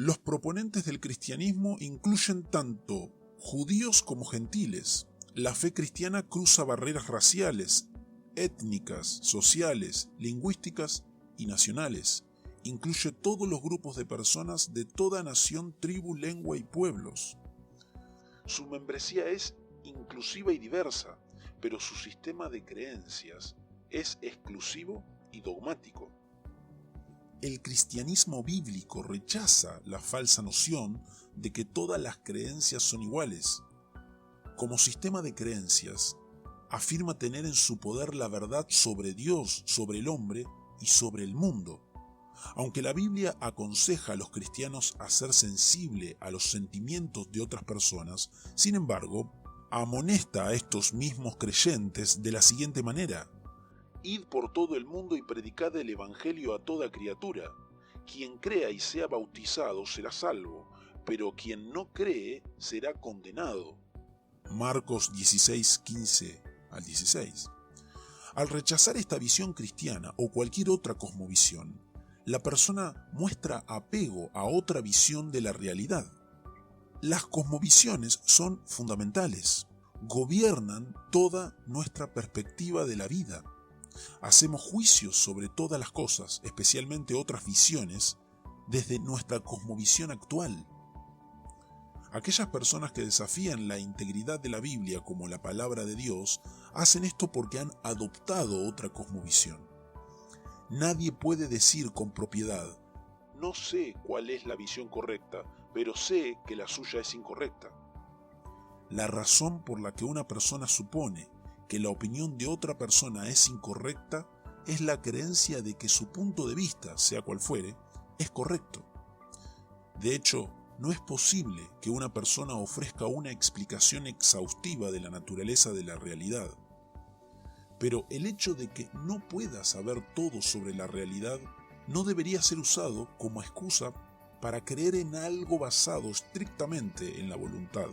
Los proponentes del cristianismo incluyen tanto judíos como gentiles. La fe cristiana cruza barreras raciales, étnicas, sociales, lingüísticas y nacionales. Incluye todos los grupos de personas de toda nación, tribu, lengua y pueblos. Su membresía es inclusiva y diversa, pero su sistema de creencias es exclusivo y dogmático. El cristianismo bíblico rechaza la falsa noción de que todas las creencias son iguales. Como sistema de creencias, afirma tener en su poder la verdad sobre Dios, sobre el hombre y sobre el mundo. Aunque la Biblia aconseja a los cristianos a ser sensible a los sentimientos de otras personas, sin embargo, amonesta a estos mismos creyentes de la siguiente manera: Id por todo el mundo y predicad el evangelio a toda criatura. Quien crea y sea bautizado será salvo, pero quien no cree será condenado. Marcos 16, 15 al 16. Al rechazar esta visión cristiana o cualquier otra cosmovisión, la persona muestra apego a otra visión de la realidad. Las cosmovisiones son fundamentales, gobiernan toda nuestra perspectiva de la vida. Hacemos juicios sobre todas las cosas, especialmente otras visiones, desde nuestra cosmovisión actual. Aquellas personas que desafían la integridad de la Biblia como la palabra de Dios, hacen esto porque han adoptado otra cosmovisión. Nadie puede decir con propiedad: no sé cuál es la visión correcta, pero sé que la suya es incorrecta. La razón por la que una persona supone que la opinión de otra persona es incorrecta es la creencia de que su punto de vista, sea cual fuere, es correcto. De hecho, no es posible que una persona ofrezca una explicación exhaustiva de la naturaleza de la realidad. Pero el hecho de que no pueda saber todo sobre la realidad no debería ser usado como excusa para creer en algo basado estrictamente en la voluntad.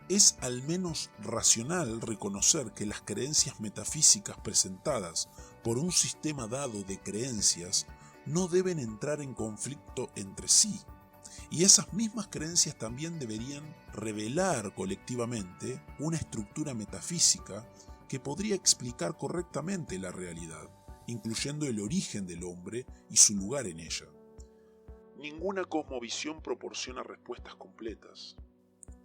Es al menos racional reconocer que las creencias metafísicas presentadas por un sistema dado de creencias no deben entrar en conflicto entre sí, y esas mismas creencias también deberían revelar colectivamente una estructura metafísica que podría explicar correctamente la realidad, incluyendo el origen del hombre y su lugar en ella. Ninguna cosmovisión proporciona respuestas completas.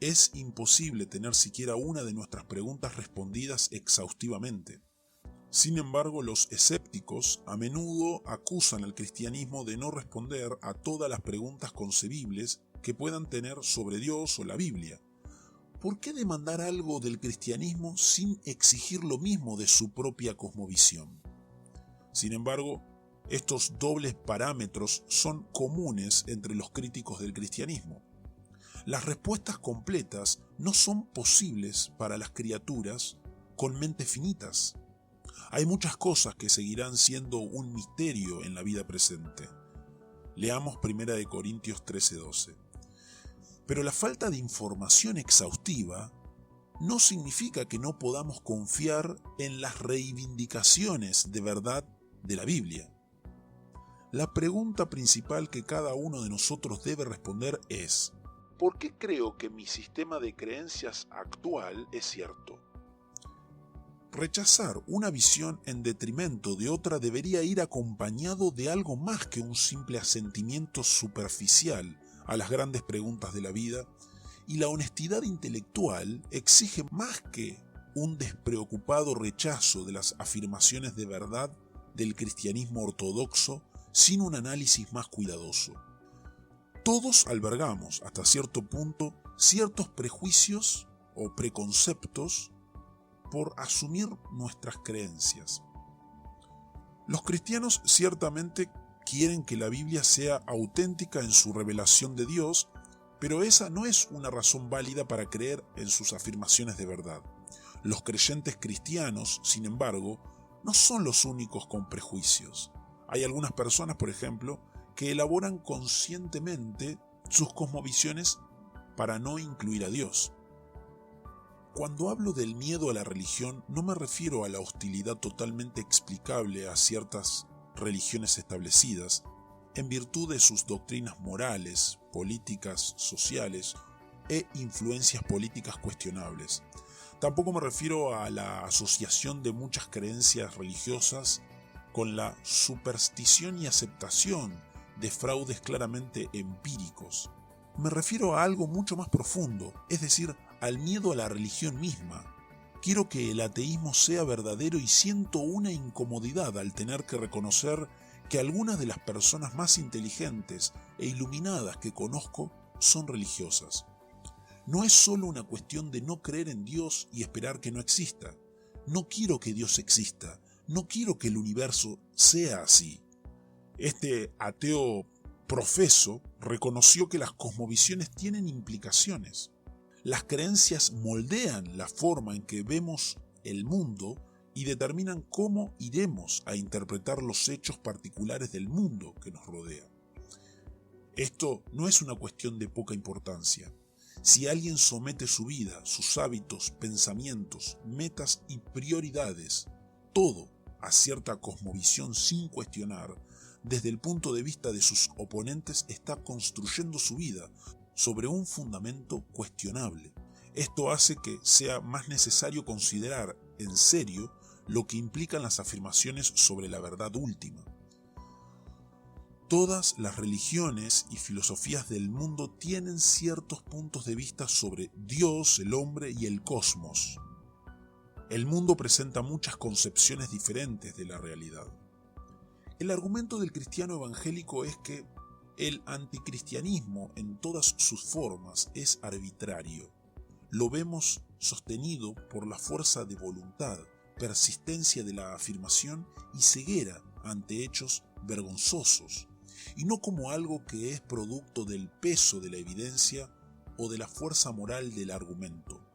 Es imposible tener siquiera una de nuestras preguntas respondidas exhaustivamente. Sin embargo, los escépticos a menudo acusan al cristianismo de no responder a todas las preguntas concebibles que puedan tener sobre Dios o la Biblia. ¿Por qué demandar algo del cristianismo sin exigir lo mismo de su propia cosmovisión? Sin embargo, estos dobles parámetros son comunes entre los críticos del cristianismo. Las respuestas completas no son posibles para las criaturas con mentes finitas. Hay muchas cosas que seguirán siendo un misterio en la vida presente. Leamos 1 Corintios 13:12. Pero la falta de información exhaustiva no significa que no podamos confiar en las reivindicaciones de verdad de la Biblia. La pregunta principal que cada uno de nosotros debe responder es: ¿por qué creo que mi sistema de creencias actual es cierto? Rechazar una visión en detrimento de otra debería ir acompañado de algo más que un simple asentimiento superficial a las grandes preguntas de la vida, y la honestidad intelectual exige más que un despreocupado rechazo de las afirmaciones de verdad del cristianismo ortodoxo sin un análisis más cuidadoso. Todos albergamos, hasta cierto punto, ciertos prejuicios o preconceptos por asumir nuestras creencias. Los cristianos ciertamente quieren que la Biblia sea auténtica en su revelación de Dios, pero esa no es una razón válida para creer en sus afirmaciones de verdad. Los creyentes cristianos, sin embargo, no son los únicos con prejuicios. Hay algunas personas, por ejemplo, que elaboran conscientemente sus cosmovisiones para no incluir a Dios. Cuando hablo del miedo a la religión, no me refiero a la hostilidad totalmente explicable a ciertas religiones establecidas, en virtud de sus doctrinas morales, políticas, sociales e influencias políticas cuestionables. Tampoco me refiero a la asociación de muchas creencias religiosas con la superstición y aceptación de fraudes claramente empíricos. Me refiero a algo mucho más profundo, es decir, al miedo a la religión misma. Quiero que el ateísmo sea verdadero y siento una incomodidad al tener que reconocer que algunas de las personas más inteligentes e iluminadas que conozco son religiosas. No es solo una cuestión de no creer en Dios y esperar que no exista. No quiero que Dios exista, no quiero que el universo sea así. Este ateo profeso reconoció que las cosmovisiones tienen implicaciones. Las creencias moldean la forma en que vemos el mundo y determinan cómo iremos a interpretar los hechos particulares del mundo que nos rodea. Esto no es una cuestión de poca importancia. Si alguien somete su vida, sus hábitos, pensamientos, metas y prioridades, todo a cierta cosmovisión sin cuestionar, desde el punto de vista de sus oponentes está construyendo su vida sobre un fundamento cuestionable. Esto hace que sea más necesario considerar en serio lo que implican las afirmaciones sobre la verdad última. Todas las religiones y filosofías del mundo tienen ciertos puntos de vista sobre Dios, el hombre y el cosmos. El mundo presenta muchas concepciones diferentes de la realidad. El argumento del cristiano evangélico es que el anticristianismo en todas sus formas es arbitrario. Lo vemos sostenido por la fuerza de voluntad, persistencia de la afirmación y ceguera ante hechos vergonzosos, y no como algo que es producto del peso de la evidencia o de la fuerza moral del argumento.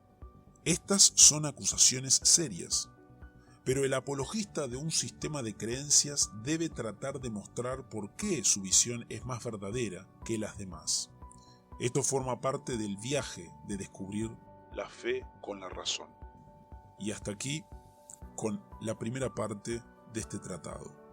Estas son acusaciones serias, pero el apologista de un sistema de creencias debe tratar de mostrar por qué su visión es más verdadera que las demás. Esto forma parte del viaje de descubrir la fe con la razón. Y hasta aquí con la primera parte de este tratado.